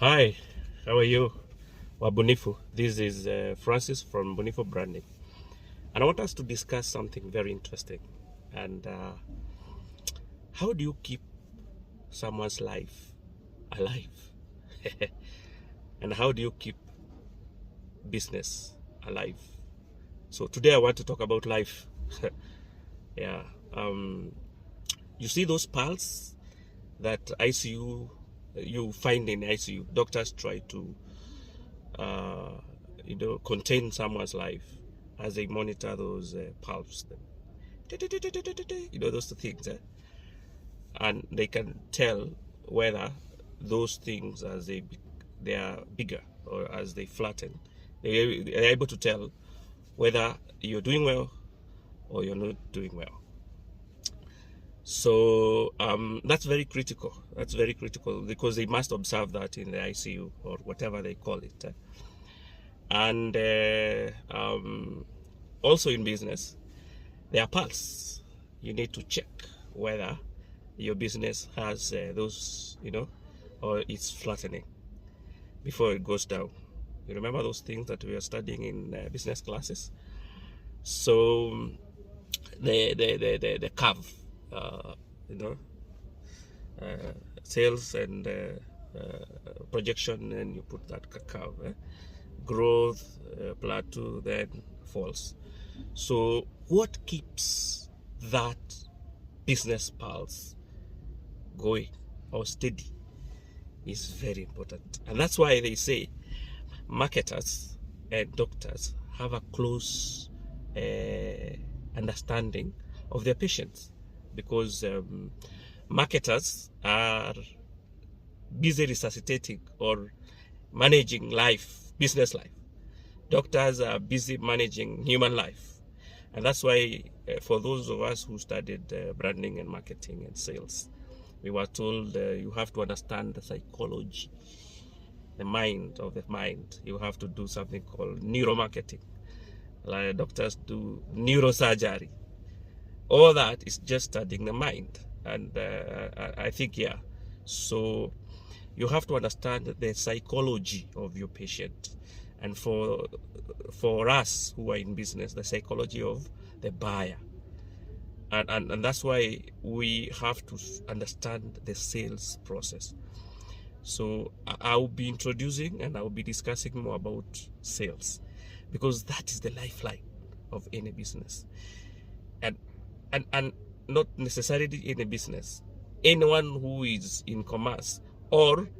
Hi, how are you? Wabunifu. This is Francis from Bunifu Branding. And I want us to discuss something very interesting. And how do you keep someone's life alive? And how do you keep business alive? So today I want to talk about life. Yeah. You see those pulse that ICU, you find in ICU, doctors try to contain someone's life as they monitor those pulse, those things, and they can tell whether those things, as they are bigger or as they flatten, they're able to tell whether you're doing well or you're not doing well. So that's very critical. That's very critical because they must observe that in the ICU or whatever they call it. And also in business, there are pulse. You need to check whether your business has those, or it's flattening before it goes down. You remember those things that we are studying in business classes? So the curve, sales and projection, and you put that curve, growth, plateau, then falls. So what keeps that business pulse going or steady is very important. And that's why they say marketers and doctors have a close understanding of their patients, because marketers are busy resuscitating or managing life, business life. Doctors are busy managing human life. And that's why for those of us who studied branding and marketing and sales, we were told you have to understand the psychology, the mind of the mind. You have to do something called neuromarketing. Like doctors do neurosurgery. All that is just studying the mind. And I think, yeah. So you have to understand the psychology of your patient. And for us who are in business, the psychology of the buyer. And that's why we have to understand the sales process. So I'll be introducing and I'll be discussing more about sales, because that is the lifeline of any business. And not necessarily in a business. Anyone who is in commerce or